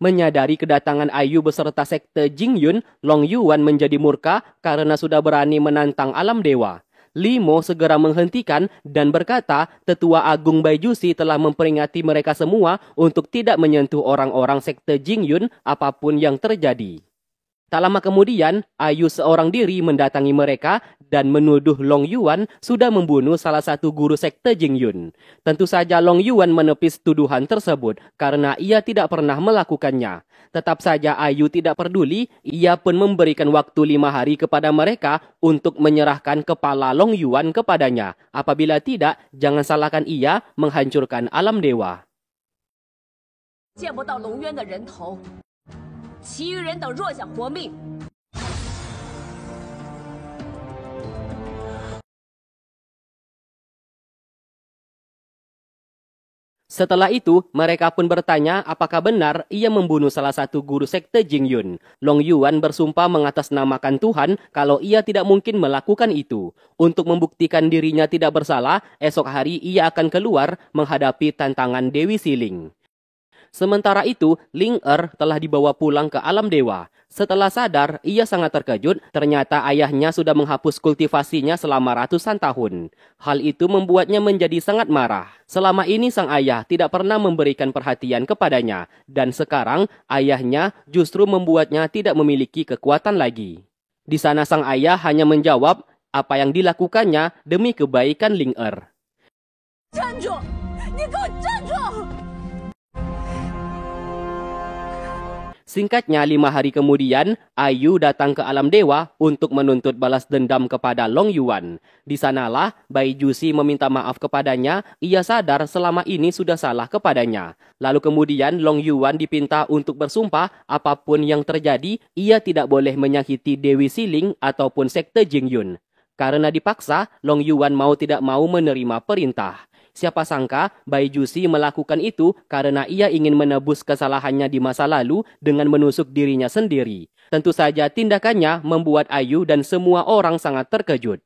Menyadari kedatangan Ayu beserta sekte Jingyun, Long Yuan menjadi murka karena sudah berani menantang alam dewa. Limo segera menghentikan dan berkata Tetua Agung Baijusi telah memperingati mereka semua untuk tidak menyentuh orang-orang sekte Jingyun apapun yang terjadi. Tak lama kemudian, Ayu seorang diri mendatangi mereka dan menuduh Long Yuan sudah membunuh salah satu guru sekte Jingyun. Tentu saja Long Yuan menepis tuduhan tersebut karena ia tidak pernah melakukannya. Tetap saja Ayu tidak peduli, ia pun memberikan waktu 5 hari kepada mereka untuk menyerahkan kepala Long Yuan kepadanya. Apabila tidak, jangan salahkan ia menghancurkan alam dewa. 见不到龙渊的人头，其余人等若想活命， Setelah itu, mereka pun bertanya apakah benar ia membunuh salah satu guru sekte Jingyun. Long Yuan bersumpah mengatasnamakan Tuhan kalau ia tidak mungkin melakukan itu. Untuk membuktikan dirinya tidak bersalah, esok hari ia akan keluar menghadapi tantangan Dewi Siling. Sementara itu, Ling Er telah dibawa pulang ke alam dewa. Setelah sadar, ia sangat terkejut. Ternyata ayahnya sudah menghapus kultivasinya selama ratusan tahun. Hal itu membuatnya menjadi sangat marah. Selama ini sang ayah tidak pernah memberikan perhatian kepadanya. Dan sekarang, ayahnya justru membuatnya tidak memiliki kekuatan lagi. Di sana sang ayah hanya menjawab apa yang dilakukannya demi kebaikan Ling Er. 站住！你给我站住！ Singkatnya, 5 hari kemudian, Ayu datang ke alam dewa untuk menuntut balas dendam kepada Long Yuan. Di sanalah, Baijusi meminta maaf kepadanya, ia sadar selama ini sudah salah kepadanya. Lalu kemudian, Long Yuan dipinta untuk bersumpah apapun yang terjadi, ia tidak boleh menyakiti Dewi Siling ataupun sekte Jingyun. Karena dipaksa, Long Yuan mau tidak mau menerima perintah. Siapa sangka Baijusi melakukan itu karena ia ingin menebus kesalahannya di masa lalu dengan menusuk dirinya sendiri. Tentu saja tindakannya membuat Ayu dan semua orang sangat terkejut.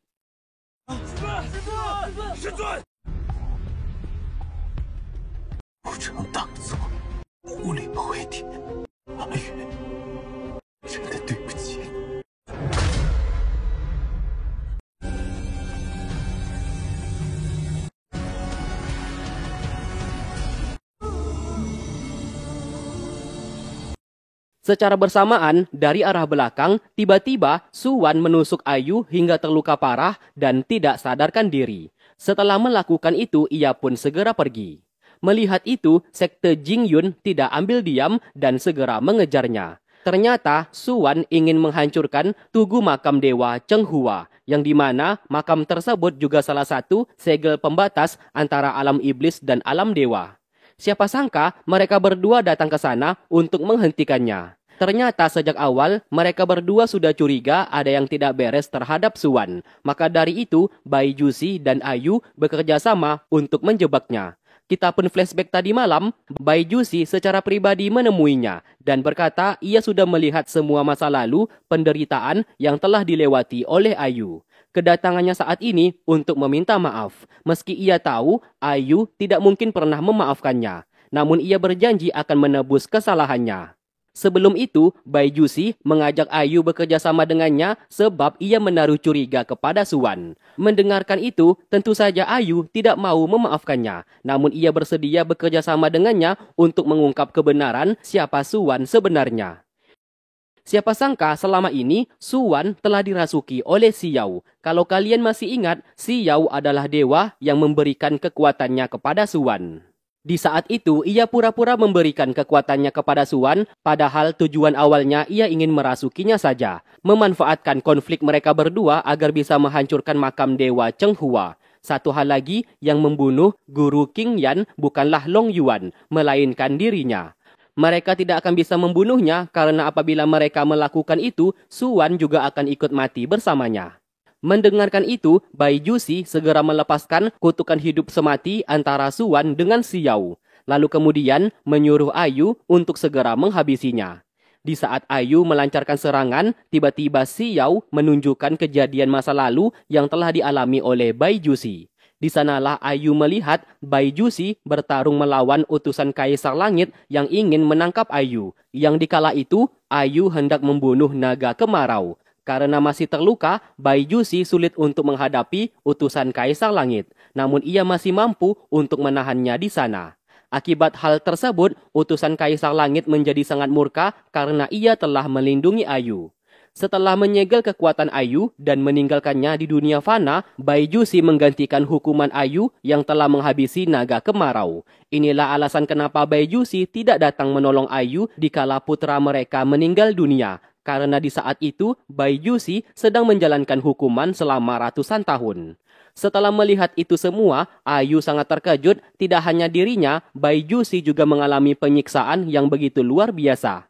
Secara bersamaan, dari arah belakang, tiba-tiba Suwan menusuk Ayu hingga terluka parah dan tidak sadarkan diri. Setelah melakukan itu, ia pun segera pergi. Melihat itu, sekte Jingyun tidak ambil diam dan segera mengejarnya. Ternyata Suwan ingin menghancurkan tugu makam dewa Chenghua, yang dimana makam tersebut juga salah satu segel pembatas antara alam iblis dan alam dewa. Siapa sangka mereka berdua datang ke sana untuk menghentikannya. Ternyata sejak awal mereka berdua sudah curiga ada yang tidak beres terhadap Suwan. Maka dari itu Baijusi dan Ayu bekerja sama untuk menjebaknya. Kita pun flashback tadi malam, Baijusi secara pribadi menemuinya dan berkata ia sudah melihat semua masa lalu penderitaan yang telah dilewati oleh Ayu. Kedatangannya saat ini untuk meminta maaf. Meski ia tahu Ayu tidak mungkin pernah memaafkannya, namun ia berjanji akan menebus kesalahannya. Sebelum itu, Baijusi mengajak Ayu bekerja sama dengannya sebab ia menaruh curiga kepada Suwan. Mendengarkan itu, tentu saja Ayu tidak mau memaafkannya, namun ia bersedia bekerja sama dengannya untuk mengungkap kebenaran siapa Suwan sebenarnya. Siapa sangka selama ini Suwan telah dirasuki oleh Xiao. Kalau kalian masih ingat, Xiao adalah dewa yang memberikan kekuatannya kepada Suwan. Di saat itu, ia pura-pura memberikan kekuatannya kepada Suwan, padahal tujuan awalnya ia ingin merasukinya saja, memanfaatkan konflik mereka berdua agar bisa menghancurkan makam dewa Chenghua. Satu hal lagi, yang membunuh guru King Yan bukanlah Long Yuan, melainkan dirinya. Mereka tidak akan bisa membunuhnya karena apabila mereka melakukan itu, Suwan juga akan ikut mati bersamanya. Mendengarkan itu, Baijusi segera melepaskan kutukan hidup semati antara Suwan dengan Xiao. Lalu kemudian menyuruh Ayu untuk segera menghabisinya. Di saat Ayu melancarkan serangan, tiba-tiba Xiao menunjukkan kejadian masa lalu yang telah dialami oleh Baijusi. Di sanalah Ayu melihat Baijusi bertarung melawan utusan Kaisar Langit yang ingin menangkap Ayu. Yang dikala itu, Ayu hendak membunuh naga kemarau. Karena masih terluka, Baijusi sulit untuk menghadapi utusan Kaisar Langit. Namun ia masih mampu untuk menahannya di sana. Akibat hal tersebut, utusan Kaisar Langit menjadi sangat murka karena ia telah melindungi Ayu. Setelah menyegel kekuatan Ayu dan meninggalkannya di dunia fana, Baijusi menggantikan hukuman Ayu yang telah menghabisi naga kemarau. Inilah alasan kenapa Baijusi tidak datang menolong Ayu dikala putra mereka meninggal dunia. Karena di saat itu, Baijusi sedang menjalankan hukuman selama ratusan tahun. Setelah melihat itu semua, Ayu sangat terkejut. Tidak hanya dirinya, Baijusi juga mengalami penyiksaan yang begitu luar biasa.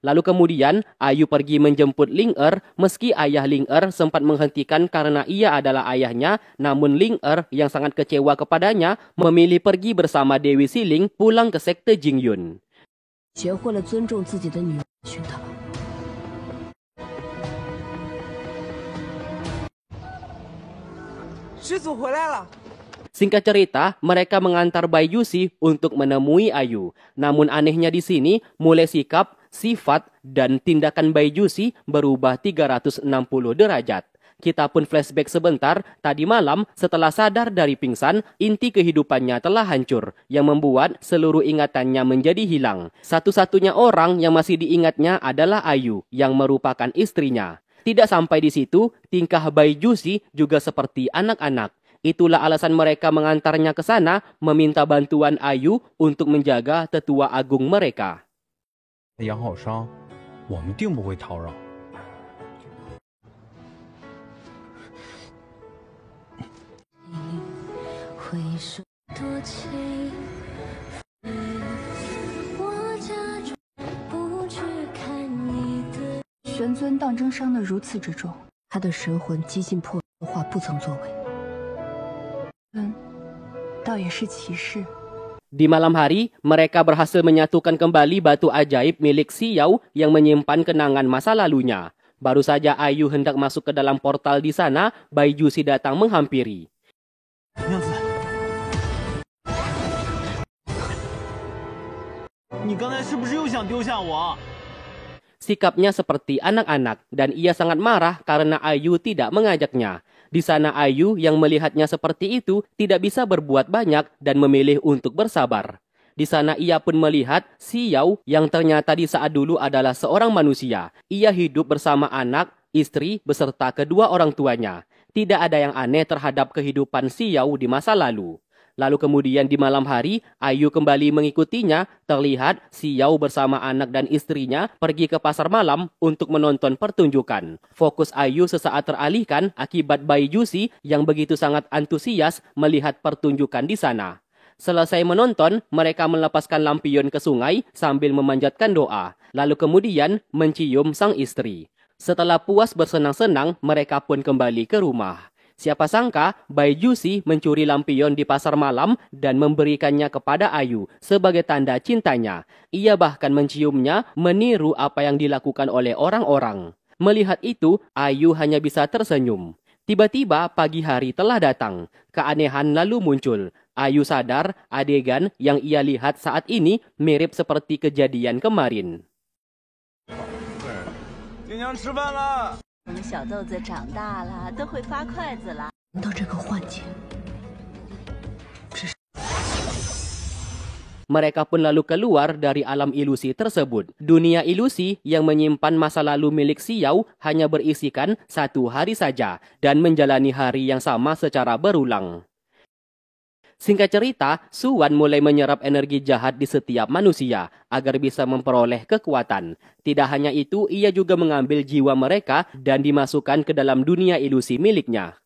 Lalu kemudian Ayu pergi menjemput Ling-er meski ayah Ling-er sempat menghentikan karena ia adalah ayahnya, namun Ling-er yang sangat kecewa kepadanya memilih pergi bersama Dewi Siling pulang ke sekte Jingyun. 学会了尊重自己的女儿，熏陶。 Singkat cerita, mereka mengantar Baijusi untuk menemui Ayu. Namun anehnya di sini, mulai sikap, sifat, dan tindakan Baijusi berubah 360 derajat. Kita pun flashback sebentar, tadi malam setelah sadar dari pingsan, inti kehidupannya telah hancur, yang membuat seluruh ingatannya menjadi hilang. Satu-satunya orang yang masih diingatnya adalah Ayu, yang merupakan istrinya. Tidak sampai di situ, tingkah Baijusi juga seperti anak-anak. Itulah alasan mereka mengantarnya ke sana, meminta bantuan Ayu untuk menjaga tetua agung mereka. 杨好商，我们定不会叨扰。玄尊当真伤得如此之重，他的神魂几近破化，不曾作为。 倒也是奇事。 Di malam hari, mereka berhasil menyatukan kembali batu ajaib milik Xiao yang menyimpan kenangan masa lalunya. Baru saja Ayu hendak masuk ke dalam portal di sana, Baijusi datang menghampiri. 娘子，你刚才是不是又想丢下我？ Sikapnya seperti anak-anak dan ia sangat marah karena Ayu tidak mengajaknya. Di sana Ayu yang melihatnya seperti itu tidak bisa berbuat banyak dan memilih untuk bersabar. Di sana ia pun melihat Xiao yang ternyata di saat dulu adalah seorang manusia. Ia hidup bersama anak, istri beserta kedua orang tuanya. Tidak ada yang aneh terhadap kehidupan Xiao di masa lalu. Lalu kemudian di malam hari, Ayu kembali mengikutinya. Terlihat Xiao bersama anak dan istrinya pergi ke pasar malam untuk menonton pertunjukan. Fokus Ayu sesaat teralihkan akibat Baijusi yang begitu sangat antusias melihat pertunjukan di sana. Selesai menonton, mereka melepaskan lampion ke sungai sambil memanjatkan doa. Lalu kemudian mencium sang istri. Setelah puas bersenang-senang, mereka pun kembali ke rumah. Siapa sangka Baijusi mencuri lampion di pasar malam dan memberikannya kepada Ayu sebagai tanda cintanya. Ia bahkan menciumnya meniru apa yang dilakukan oleh orang-orang. Melihat itu, Ayu hanya bisa tersenyum. Tiba-tiba pagi hari telah datang. Keanehan lalu muncul. Ayu sadar adegan yang ia lihat saat ini mirip seperti kejadian kemarin. 爹娘吃饭了。 我们小豆子长大了，都会发筷子了。难道这个幻觉？ Mereka pun lalu keluar dari alam ilusi tersebut. Dunia ilusi yang menyimpan masa lalu milik Xiao hanya berisikan 1 hari saja dan menjalani hari yang sama secara berulang. Singkat cerita, Suwan mulai menyerap energi jahat di setiap manusia agar bisa memperoleh kekuatan. Tidak hanya itu, ia juga mengambil jiwa mereka dan dimasukkan ke dalam dunia ilusi miliknya.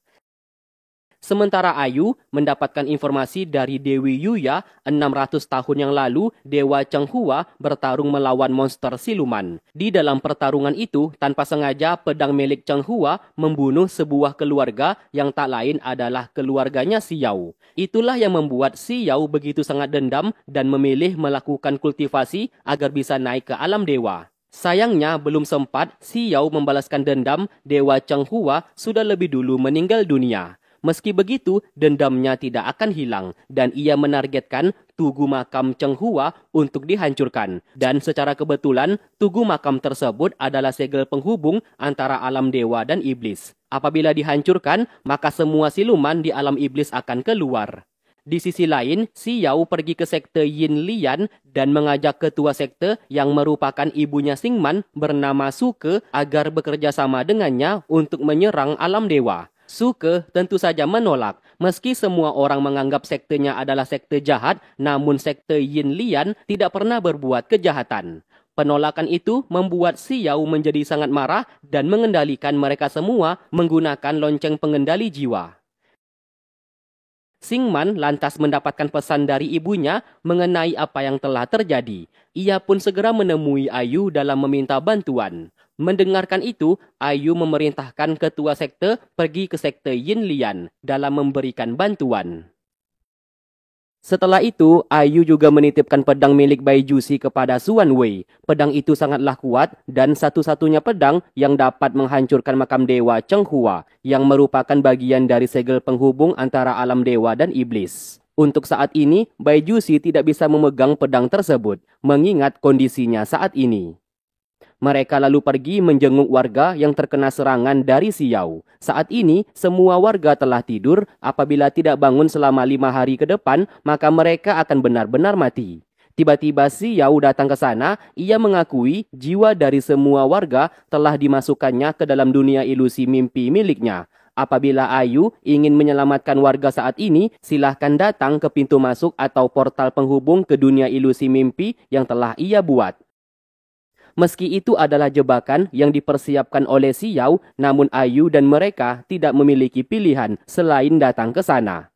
Sementara Ayu mendapatkan informasi dari Dewi Yuya 600 tahun yang lalu Dewa Chenghua bertarung melawan monster siluman. Di dalam pertarungan itu, tanpa sengaja pedang milik Chenghua membunuh sebuah keluarga yang tak lain adalah keluarganya Xiao. Itulah yang membuat Xiao begitu sangat dendam dan memilih melakukan kultivasi agar bisa naik ke alam dewa. Sayangnya belum sempat Xiao membalaskan dendam, Dewa Chenghua sudah lebih dulu meninggal dunia. Meski begitu, dendamnya tidak akan hilang dan ia menargetkan tugu makam Chenghua untuk dihancurkan. Dan secara kebetulan, tugu makam tersebut adalah segel penghubung antara alam dewa dan iblis. Apabila dihancurkan, maka semua siluman di alam iblis akan keluar. Di sisi lain, Xiao pergi ke sekte Yin Lian dan mengajak ketua sekte yang merupakan ibunya Xingman bernama Suke agar bekerja sama dengannya untuk menyerang alam dewa. Suke tentu saja menolak. Meski semua orang menganggap sektenya adalah sekte jahat, namun sekte Yin Lian tidak pernah berbuat kejahatan. Penolakan itu membuat Xiao menjadi sangat marah dan mengendalikan mereka semua menggunakan lonceng pengendali jiwa. Xingman lantas mendapatkan pesan dari ibunya mengenai apa yang telah terjadi. Ia pun segera menemui Ayu dalam meminta bantuan. Mendengarkan itu, Ayu memerintahkan ketua sekte pergi ke sekte Yin Lian dalam memberikan bantuan. Setelah itu, Ayu juga menitipkan pedang milik Baijusi kepada Suan Wei. Pedang itu sangatlah kuat dan satu-satunya pedang yang dapat menghancurkan makam dewa Chenghua, yang merupakan bagian dari segel penghubung antara alam dewa dan iblis. Untuk saat ini, Baijusi tidak bisa memegang pedang tersebut, mengingat kondisinya saat ini. Mereka lalu pergi menjenguk warga yang terkena serangan dari Xiao. Saat ini, semua warga telah tidur. Apabila tidak bangun selama 5 hari ke depan, maka mereka akan benar-benar mati. Tiba-tiba Xiao datang ke sana. Ia mengakui jiwa dari semua warga telah dimasukkannya ke dalam dunia ilusi mimpi miliknya. Apabila Ayu ingin menyelamatkan warga saat ini, silahkan datang ke pintu masuk atau portal penghubung ke dunia ilusi mimpi yang telah ia buat. Meski itu adalah jebakan yang dipersiapkan oleh Xiao, namun Ayu dan mereka tidak memiliki pilihan selain datang ke sana.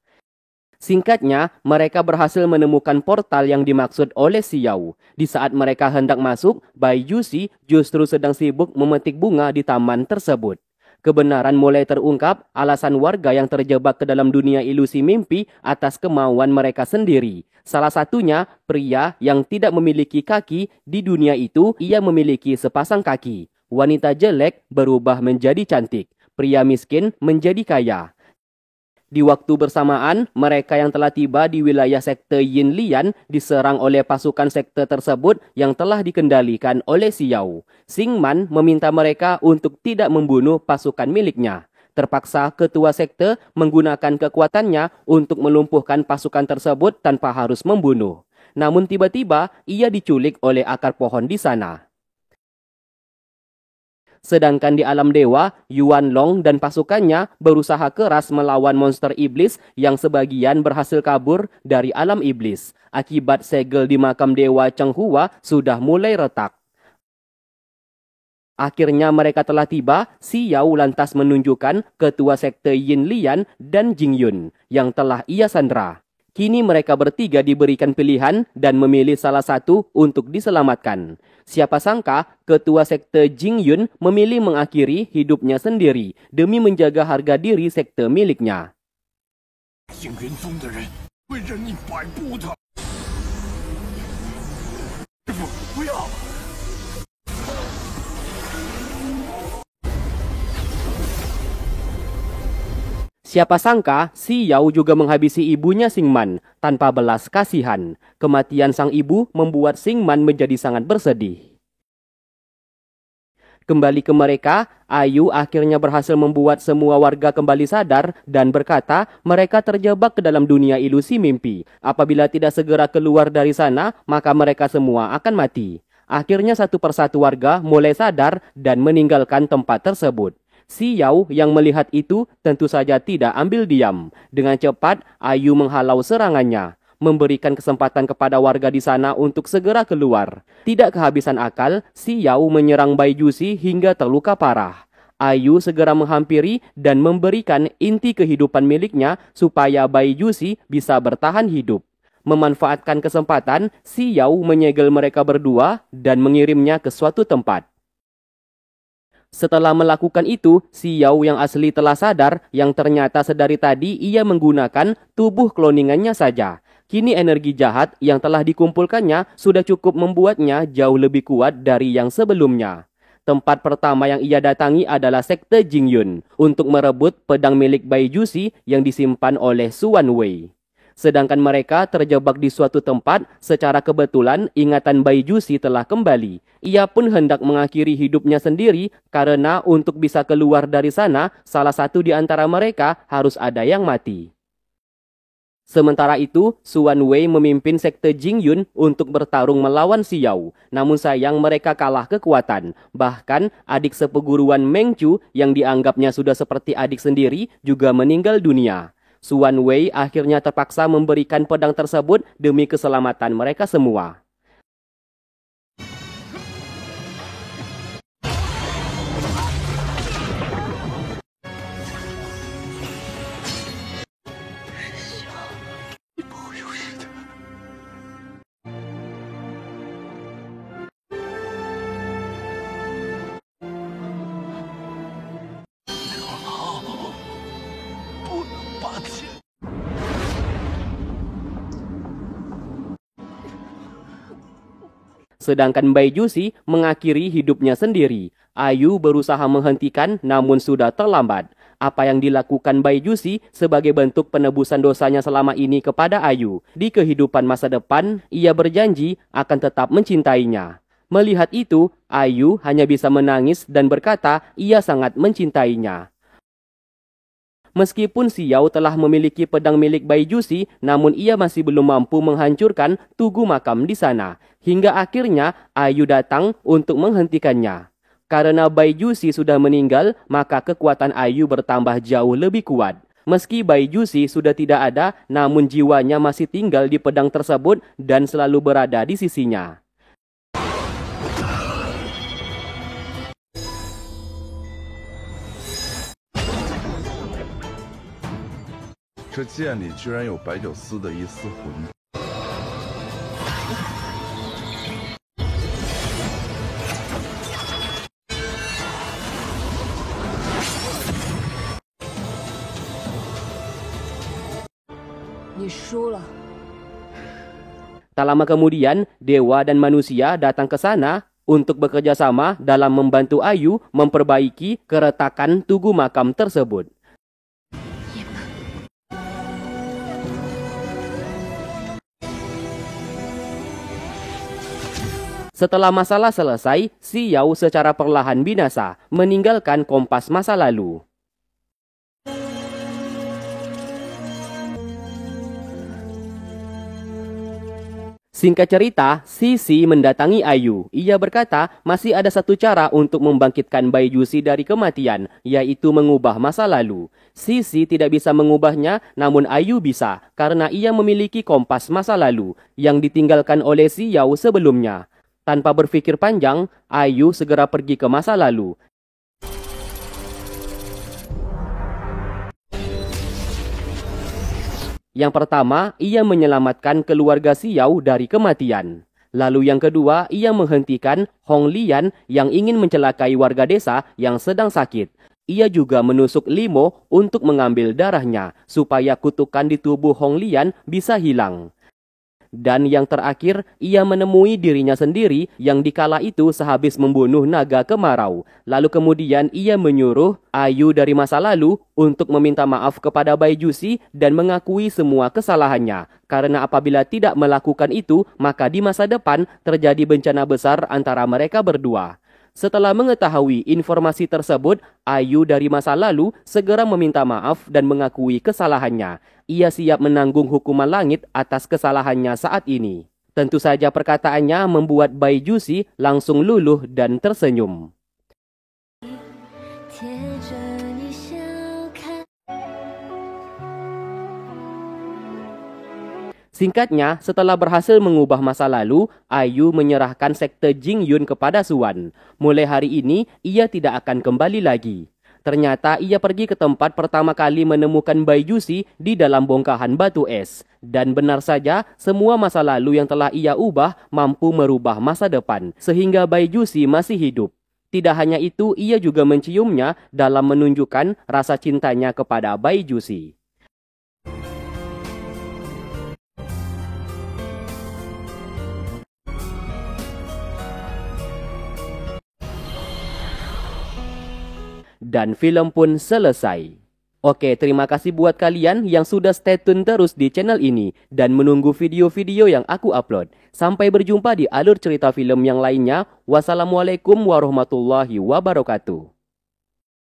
Singkatnya, mereka berhasil menemukan portal yang dimaksud oleh Xiao. Di saat mereka hendak masuk, Baijusi justru sedang sibuk memetik bunga di taman tersebut. Kebenaran mulai terungkap, alasan warga yang terjebak ke dalam dunia ilusi mimpi atas kemauan mereka sendiri. Salah satunya, pria yang tidak memiliki kaki di dunia itu, ia memiliki sepasang kaki. Wanita jelek berubah menjadi cantik. Pria miskin menjadi kaya. Di waktu bersamaan, mereka yang telah tiba di wilayah sekte Yin Lian diserang oleh pasukan sekte tersebut yang telah dikendalikan oleh Xiao. Xingman meminta mereka untuk tidak membunuh pasukan miliknya. Terpaksa ketua sekte menggunakan kekuatannya untuk melumpuhkan pasukan tersebut tanpa harus membunuh. Namun tiba-tiba ia diculik oleh akar pohon di sana. Sedangkan di alam dewa, Yuan Long dan pasukannya berusaha keras melawan monster iblis yang sebagian berhasil kabur dari alam iblis. Akibat segel di makam dewa Chenghua sudah mulai retak. Akhirnya mereka telah tiba. Xiao lantas menunjukkan ketua sekte Yin Lian dan Jing Yun yang telah ia sandera. Kini mereka bertiga diberikan pilihan dan memilih salah satu untuk diselamatkan. Siapa sangka ketua sekte Jing Yun memilih mengakhiri hidupnya sendiri demi menjaga harga diri sekte miliknya. Siapa sangka Xiao juga menghabisi ibunya Xingman tanpa belas kasihan. Kematian sang ibu membuat Xingman menjadi sangat bersedih. Kembali ke mereka, Ayu akhirnya berhasil membuat semua warga kembali sadar dan berkata mereka terjebak ke dalam dunia ilusi mimpi. Apabila tidak segera keluar dari sana, maka mereka semua akan mati. Akhirnya satu persatu warga mulai sadar dan meninggalkan tempat tersebut. Xiao yang melihat itu tentu saja tidak ambil diam. Dengan cepat, Ayu menghalau serangannya, memberikan kesempatan kepada warga di sana untuk segera keluar. Tidak kehabisan akal, Xiao menyerang Baijusi hingga terluka parah. Ayu segera menghampiri dan memberikan inti kehidupan miliknya supaya Bai Jusi bisa bertahan hidup. Memanfaatkan kesempatan, si Yao menyegel mereka berdua dan mengirimnya ke suatu tempat. Setelah melakukan itu, si Yao yang asli telah sadar yang ternyata sedari tadi ia menggunakan tubuh kloningannya saja. Kini energi jahat yang telah dikumpulkannya sudah cukup membuatnya jauh lebih kuat dari yang sebelumnya. Tempat pertama yang ia datangi adalah sekte Jingyun untuk merebut pedang milik Bai Jusi yang disimpan oleh Suan Wei. Sedangkan mereka terjebak di suatu tempat, secara kebetulan ingatan Bai Jusi telah kembali. Ia pun hendak mengakhiri hidupnya sendiri karena untuk bisa keluar dari sana, salah satu di antara mereka harus ada yang mati. Sementara itu, Suan Wei memimpin sekte Jingyun untuk bertarung melawan si Yao. Namun sayang mereka kalah kekuatan. Bahkan adik seperguruan Meng Chu yang dianggapnya sudah seperti adik sendiri juga meninggal dunia. Suan Wei akhirnya terpaksa memberikan pedang tersebut demi keselamatan mereka semua. Sedangkan Bai Jusi mengakhiri hidupnya sendiri. Ayu berusaha menghentikan namun sudah terlambat. Apa yang dilakukan Bai Jusi sebagai bentuk penebusan dosanya selama ini kepada Ayu. Di kehidupan masa depan, ia berjanji akan tetap mencintainya. Melihat itu, Ayu hanya bisa menangis dan berkata ia sangat mencintainya. Meskipun si Yao telah memiliki pedang milik Bai Jusi, namun ia masih belum mampu menghancurkan tugu makam di sana. Hingga akhirnya Ayu datang untuk menghentikannya. Karena Bai Jusi sudah meninggal, maka kekuatan Ayu bertambah jauh lebih kuat. Meski Bai Jusi sudah tidak ada, namun jiwanya masih tinggal di pedang tersebut dan selalu berada di sisinya. 这剑里居然有白酒丝的一丝魂。你输了。 Tak lama kemudian, dewa dan manusia datang ke sana untuk bekerja sama dalam membantu Ayu memperbaiki keretakan tugu makam tersebut. Setelah masalah selesai, si Yao secara perlahan binasa, meninggalkan kompas masa lalu. Singkat cerita, Sisi mendatangi Ayu. Ia berkata masih ada satu cara untuk membangkitkan Bai Jusi dari kematian, yaitu mengubah masa lalu. Sisi tidak bisa mengubahnya, namun Ayu bisa, karena ia memiliki kompas masa lalu yang ditinggalkan oleh si Yao sebelumnya. Tanpa berpikir panjang, Ayu segera pergi ke masa lalu. Yang pertama, ia menyelamatkan keluarga si Yao dari kematian. Lalu yang kedua, ia menghentikan Hong Lian yang ingin mencelakai warga desa yang sedang sakit. Ia juga menusuk Limo untuk mengambil darahnya, supaya kutukan di tubuh Hong Lian bisa hilang. Dan yang terakhir, ia menemui dirinya sendiri yang dikala itu sehabis membunuh naga kemarau. Lalu kemudian ia menyuruh Ayu dari masa lalu untuk meminta maaf kepada Bai Jusi dan mengakui semua kesalahannya. Karena apabila tidak melakukan itu, maka di masa depan terjadi bencana besar antara mereka berdua. Setelah mengetahui informasi tersebut, Ayu dari masa lalu segera meminta maaf dan mengakui kesalahannya. Ia siap menanggung hukuman langit atas kesalahannya saat ini. Tentu saja perkataannya membuat Bai Jusi langsung luluh dan tersenyum. Singkatnya, setelah berhasil mengubah masa lalu, Ayu menyerahkan sekte Jingyun kepada Suan. Mulai hari ini, ia tidak akan kembali lagi. Ternyata ia pergi ke tempat pertama kali menemukan Baijusi di dalam bongkahan batu es. Dan benar saja, semua masa lalu yang telah ia ubah mampu merubah masa depan, sehingga Baijusi masih hidup. Tidak hanya itu, ia juga menciumnya dalam menunjukkan rasa cintanya kepada Baijusi. Dan film pun selesai. Oke, terima kasih buat kalian yang sudah stay tune terus di channel ini dan menunggu video-video yang aku upload. Sampai berjumpa di alur cerita film yang lainnya. Wassalamualaikum warahmatullahi wabarakatuh.